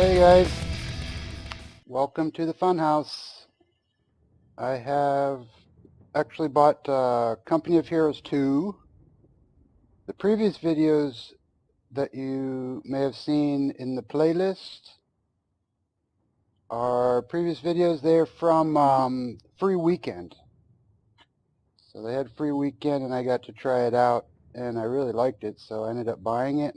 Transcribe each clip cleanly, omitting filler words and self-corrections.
Hey guys, welcome to the Funhouse. I have actually bought Company of Heroes 2. The previous videos that you may have seen in the playlist are previous videos. They're from Free Weekend. So they had Free Weekend and I got to try it out and I really liked it, so I ended up buying it.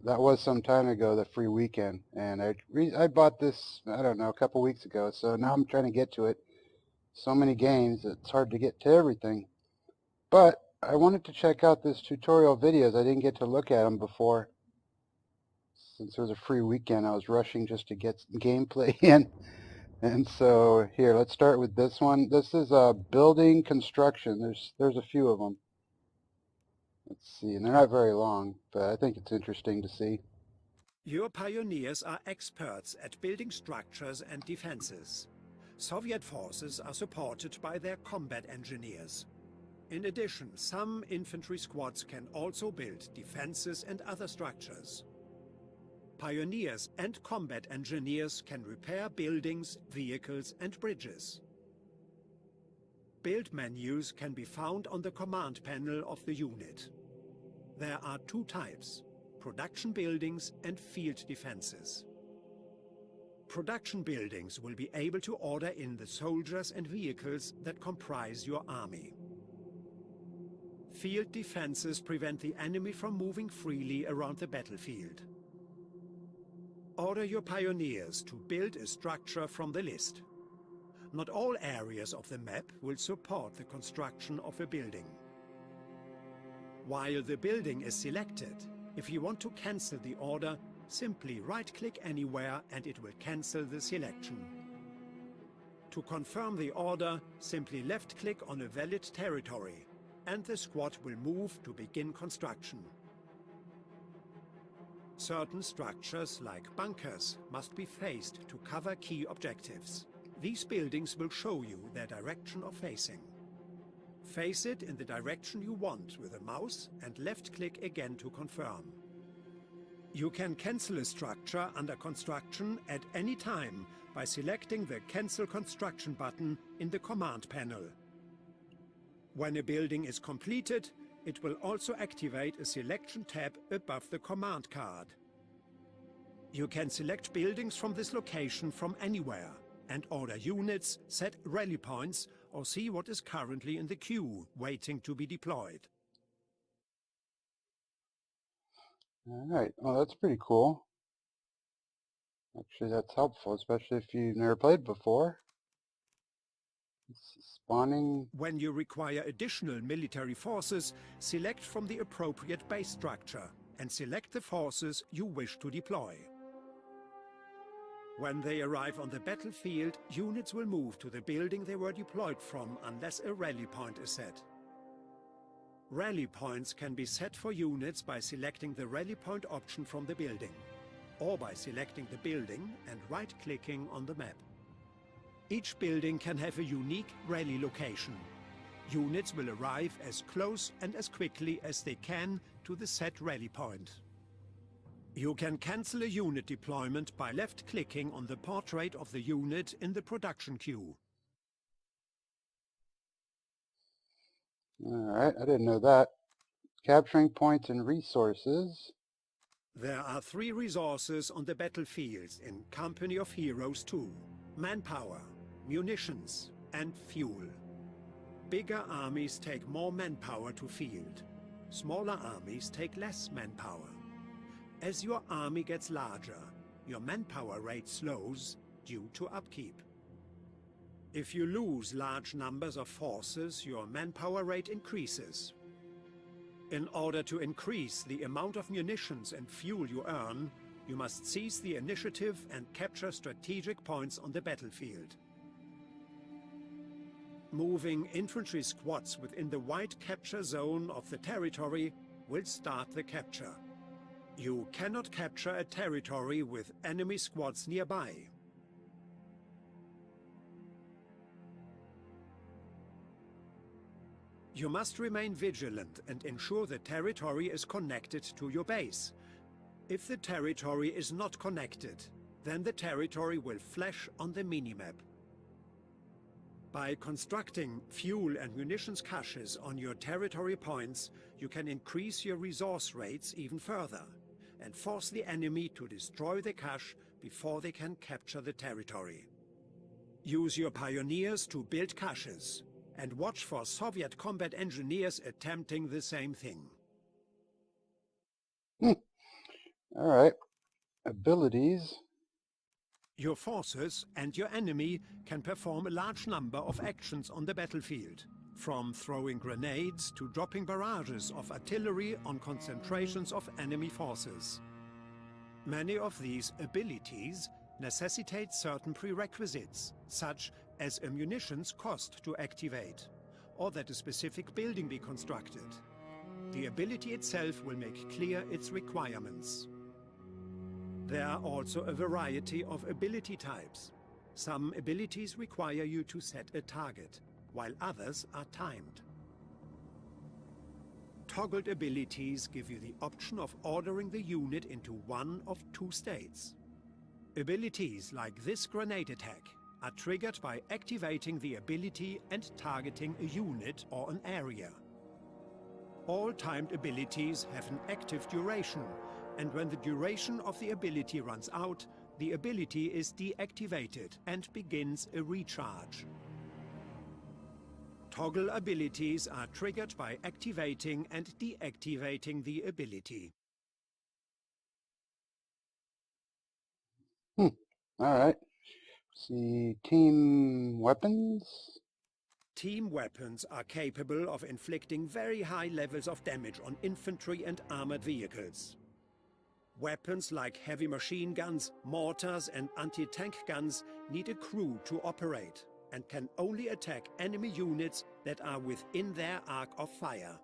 That was some time ago, the Free Weekend, and I bought this, I don't know, a couple weeks ago, so now I'm trying to get to it. So many games, it's hard to get to everything. But I wanted to check out this tutorial videos. I didn't get to look at them before. Since it was a free weekend, I was rushing just to get gameplay in. And so here, let's start with this one. This is a building construction. There's a few of them. Let's see, and they're not very long, but I think it's interesting to see. Your pioneers are experts at building structures and defenses. Soviet forces are supported by their combat engineers. In addition, some infantry squads can also build defenses and other structures. Pioneers and combat engineers can repair buildings, vehicles, and bridges. Build menus can be found on the command panel of the unit. There are two types: production buildings and field defenses. Production buildings will be able to order in the soldiers and vehicles that comprise your army. Field defenses prevent the enemy from moving freely around the battlefield. Order your pioneers to build a structure from the list. Not all areas of the map will support the construction of a building. While the building is selected, if you want to cancel the order, simply right-click anywhere and it will cancel the selection. To confirm the order, simply left-click on a valid territory, and the squad will move to begin construction. Certain structures, like bunkers, must be faced to cover key objectives. These buildings will show you their direction of facing. Face it in the direction you want with a mouse and left-click again to confirm. You can cancel a structure under construction at any time by selecting the Cancel Construction button in the command panel. When a building is completed, it will also activate a selection tab above the command card. You can select buildings from this location from anywhere and order units, set rally points, or see what is currently in the queue waiting to be deployed. Alright, well that's pretty cool. Actually that's helpful, especially if you've never played before. Spawning. When you require additional military forces, select from the appropriate base structure and select the forces you wish to deploy. When they arrive on the battlefield, units will move to the building they were deployed from unless a rally point is set. Rally points can be set for units by selecting the rally point option from the building, or by selecting the building and right-clicking on the map. Each building can have a unique rally location. Units will arrive as close and as quickly as they can to the set rally point. You can cancel a unit deployment by left-clicking on the portrait of the unit in the production queue. Alright, I didn't know that. Capturing points and resources. There are 3 resources on the battlefields in Company of Heroes 2: manpower, munitions, and fuel. Bigger armies take more manpower to field. Smaller armies take less manpower. As your army gets larger, your manpower rate slows due to upkeep. If you lose large numbers of forces, your manpower rate increases. In order to increase the amount of munitions and fuel you earn, you must seize the initiative and capture strategic points on the battlefield. Moving infantry squads within the white capture zone of the territory will start the capture. You cannot capture a territory with enemy squads nearby. You must remain vigilant and ensure the territory is connected to your base. If the territory is not connected, then the territory will flash on the minimap. By constructing fuel and munitions caches on your territory points, you can increase your resource rates even further and force the enemy to destroy the cache before they can capture the territory. Use your pioneers to build caches and watch for Soviet combat engineers attempting the same thing. Alright. Abilities. Your forces and your enemy can perform a large number of actions on the battlefield, from throwing grenades to dropping barrages of artillery on concentrations of enemy forces. Many of these abilities necessitate certain prerequisites, such as a munitions cost to activate, or that a specific building be constructed. The ability itself will make clear its requirements. There are also a variety of ability types. Some abilities require you to set a target, while others are timed. Toggled abilities give you the option of ordering the unit into one of two states. Abilities like this grenade attack are triggered by activating the ability and targeting a unit or an area. All timed abilities have an active duration, and when the duration of the ability runs out, the ability is deactivated and begins a recharge. Toggle abilities are triggered by activating and deactivating the ability. Alright. See, team weapons. Team weapons are capable of inflicting very high levels of damage on infantry and armored vehicles. Weapons like heavy machine guns, mortars and anti-tank guns need a crew to operate and can only attack enemy units that are within their arc of fire.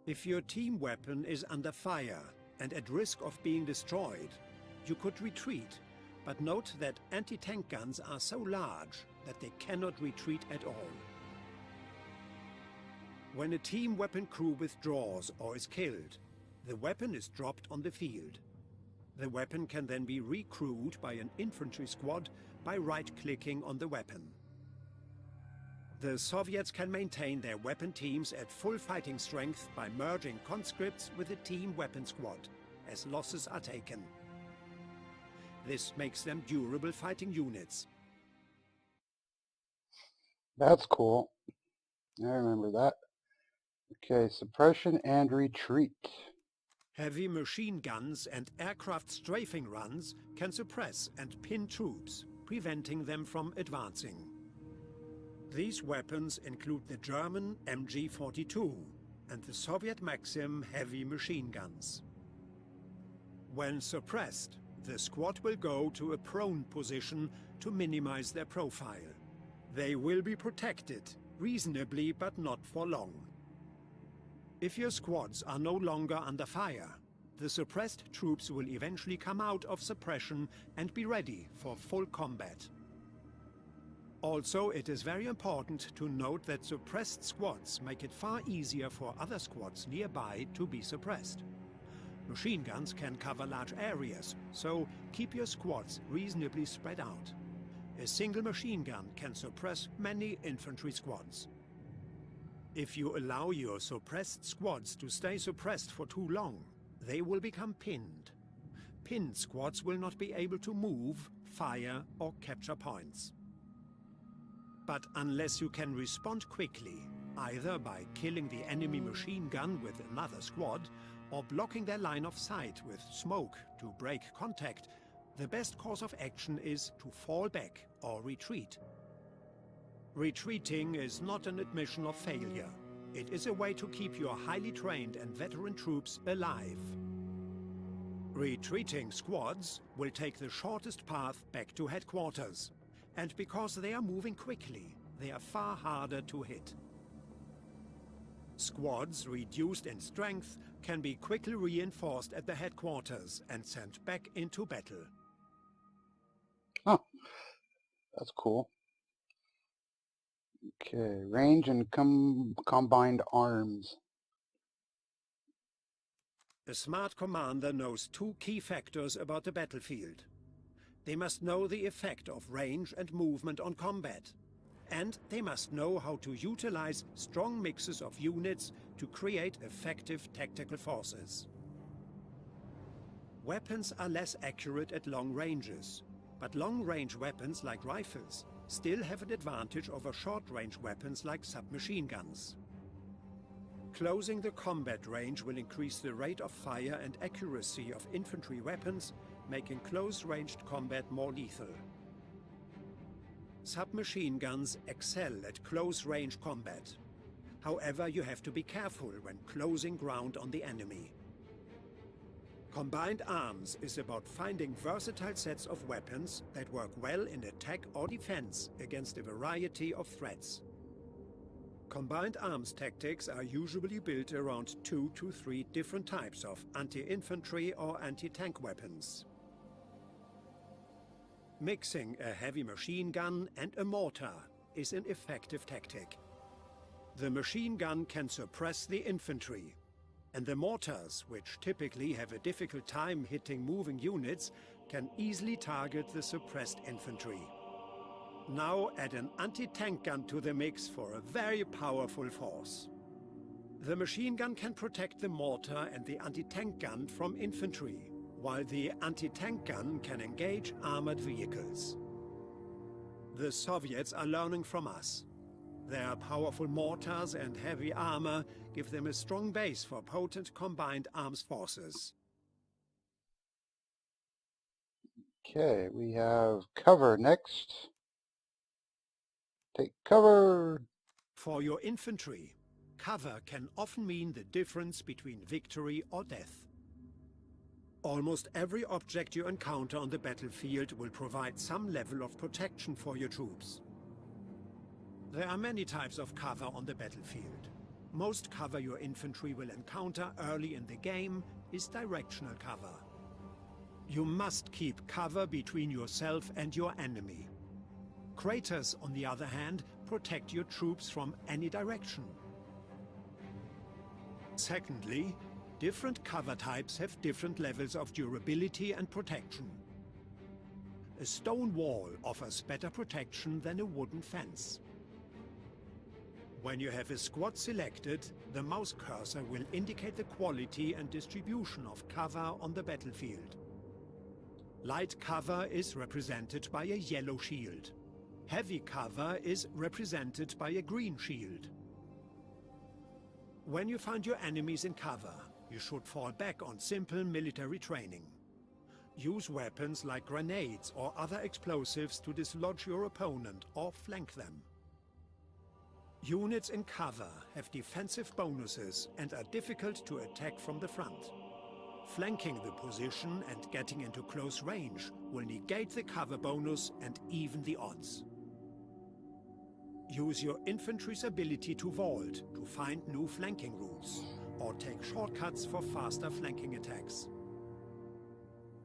If your team weapon is under fire and at risk of being destroyed, you could retreat, but note that anti-tank guns are so large that they cannot retreat at all. When a team weapon crew withdraws or is killed, the weapon is dropped on the field. The weapon can then be recrewed by an infantry squad by right-clicking on the weapon. The Soviets can maintain their weapon teams at full fighting strength by merging conscripts with a team weapon squad, as losses are taken. This makes them durable fighting units. That's cool. I remember that. Okay, suppression and retreat. Heavy machine guns and aircraft strafing runs can suppress and pin troops, preventing them from advancing. These weapons include the German MG-42 and the Soviet Maxim heavy machine guns. When suppressed, the squad will go to a prone position to minimize their profile. They will be protected, reasonably but not for long. If your squads are no longer under fire, the suppressed troops will eventually come out of suppression and be ready for full combat. Also, it is very important to note that suppressed squads make it far easier for other squads nearby to be suppressed. Machine guns can cover large areas, so keep your squads reasonably spread out. A single machine gun can suppress many infantry squads. If you allow your suppressed squads to stay suppressed for too long, they will become pinned. Pinned squads will not be able to move, fire, or capture points. But unless you can respond quickly, either by killing the enemy machine gun with another squad, or blocking their line of sight with smoke to break contact, the best course of action is to fall back or retreat. Retreating is not an admission of failure. It is a way to keep your highly trained and veteran troops alive. Retreating squads will take the shortest path back to headquarters, and because they are moving quickly, they are far harder to hit. Squads reduced in strength can be quickly reinforced at the headquarters and sent back into battle. Oh, that's cool. Okay, range and combined arms. A smart commander knows two key factors about the battlefield. They must know the effect of range and movement on combat. And they must know how to utilize strong mixes of units to create effective tactical forces. Weapons are less accurate at long ranges, but long-range weapons like rifles still have an advantage over short-range weapons like submachine guns. Closing the combat range will increase the rate of fire and accuracy of infantry weapons, making close-ranged combat more lethal. Submachine guns excel at close-range combat. However, you have to be careful when closing ground on the enemy. Combined Arms is about finding versatile sets of weapons that work well in attack or defense against a variety of threats. Combined Arms tactics are usually built around 2 to 3 different types of anti-infantry or anti-tank weapons. Mixing a heavy machine gun and a mortar is an effective tactic. The machine gun can suppress the infantry, and the mortars, which typically have a difficult time hitting moving units, can easily target the suppressed infantry. Now add an anti-tank gun to the mix for a very powerful force. The machine gun can protect the mortar and the anti-tank gun from infantry, while the anti-tank gun can engage armored vehicles. The Soviets are learning from us. Their powerful mortars and heavy armor give them a strong base for potent combined arms forces. Okay, we have cover next. Take cover! For your infantry, cover can often mean the difference between victory or death. Almost every object you encounter on the battlefield will provide some level of protection for your troops. There are many types of cover on the battlefield. Most cover your infantry will encounter early in the game is directional cover. You must keep cover between yourself and your enemy. Craters, on the other hand, protect your troops from any direction. Secondly, different cover types have different levels of durability and protection. A stone wall offers better protection than a wooden fence. When you have a squad selected, the mouse cursor will indicate the quality and distribution of cover on the battlefield. Light cover is represented by a yellow shield. Heavy cover is represented by a green shield. When you find your enemies in cover, you should fall back on simple military training. Use weapons like grenades or other explosives to dislodge your opponent or flank them. Units in cover have defensive bonuses and are difficult to attack from the front. Flanking the position and getting into close range will negate the cover bonus and even the odds. Use your infantry's ability to vault to find new flanking routes, or take shortcuts for faster flanking attacks.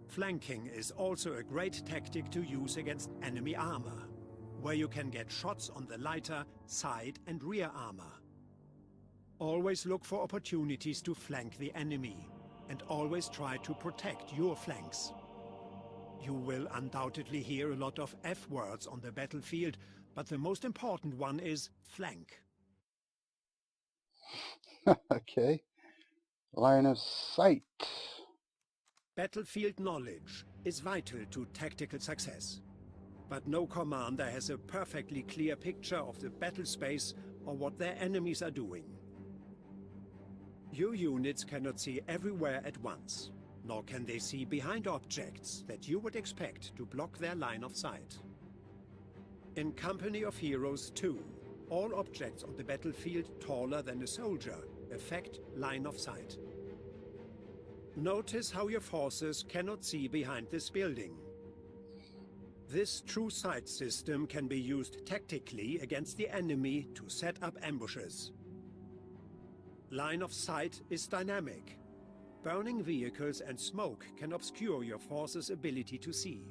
Flanking is also a great tactic to use against enemy armor, where you can get shots on the lighter, side and rear armor. Always look for opportunities to flank the enemy, and always try to protect your flanks. You will undoubtedly hear a lot of F words on the battlefield, but the most important one is flank. Okay. Line of sight. Battlefield knowledge is vital to tactical success. But no commander has a perfectly clear picture of the battle space or what their enemies are doing. Your units cannot see everywhere at once, nor can they see behind objects that you would expect to block their line of sight. In Company of Heroes 2, all objects on the battlefield taller than a soldier affect line of sight. Notice how your forces cannot see behind this building. This true sight system can be used tactically against the enemy to set up ambushes. Line of sight is dynamic. Burning vehicles and smoke can obscure your force's ability to see,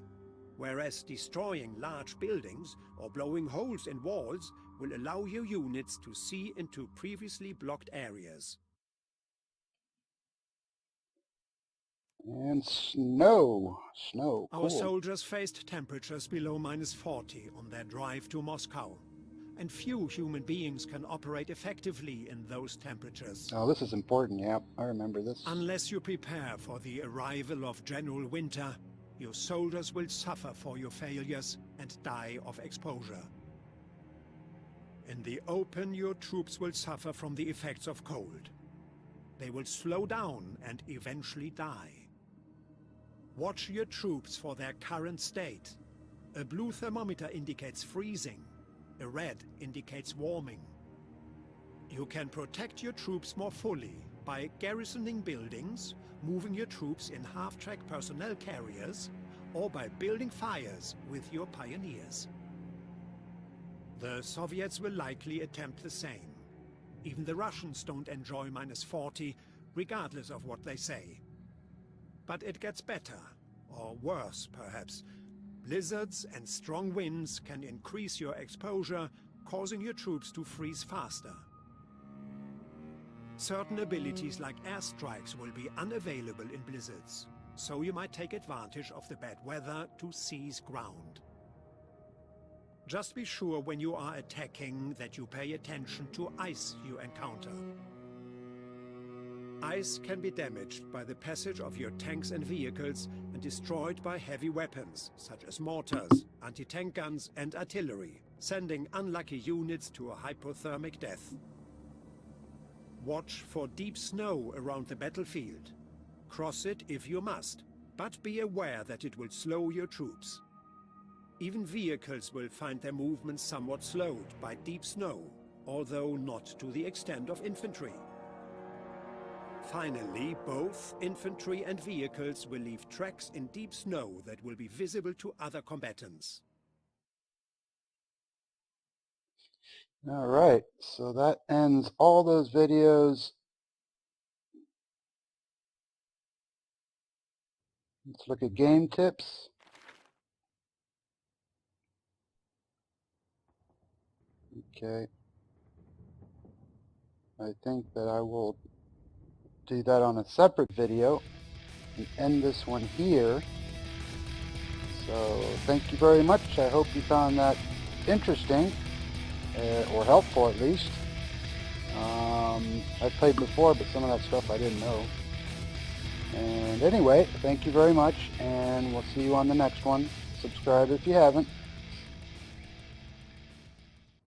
whereas destroying large buildings or blowing holes in walls will allow your units to see into previously blocked areas. And snow. Snow. Our Cool. soldiers faced temperatures below -40 on their drive to Moscow, and few human beings can operate effectively in those temperatures. Oh, this is important. Yeah, I remember this. Unless you prepare for the arrival of General Winter, your soldiers will suffer for your failures and die of exposure. In the open, your troops will suffer from the effects of cold. They will slow down and eventually die. Watch your troops for their current state. A blue thermometer indicates freezing. A red indicates warming. You can protect your troops more fully by garrisoning buildings, moving your troops in half-track personnel carriers, or by building fires with your pioneers. The Soviets will likely attempt the same. Even the Russians don't enjoy -40, regardless of what they say. But it gets better, or worse perhaps. Blizzards and strong winds can increase your exposure, causing your troops to freeze faster. Certain abilities like airstrikes will be unavailable in blizzards, so you might take advantage of the bad weather to seize ground. Just be sure when you are attacking that you pay attention to ice you encounter. Ice can be damaged by the passage of your tanks and vehicles and destroyed by heavy weapons, such as mortars, anti-tank guns and artillery, sending unlucky units to a hypothermic death. Watch for deep snow around the battlefield. Cross it if you must, but be aware that it will slow your troops. Even vehicles will find their movements somewhat slowed by deep snow, although not to the extent of infantry. Finally, both infantry and vehicles will leave tracks in deep snow that will be visible to other combatants. All right, so that ends all those videos. Let's look at game tips. Okay. I think that I will do that on a separate video and end this one here. So thank you very much. I hope you found that interesting, or helpful at least. I've played before, but some of that stuff I didn't know. And anyway, thank you very much, and we'll see you on the next one. Subscribe if you haven't.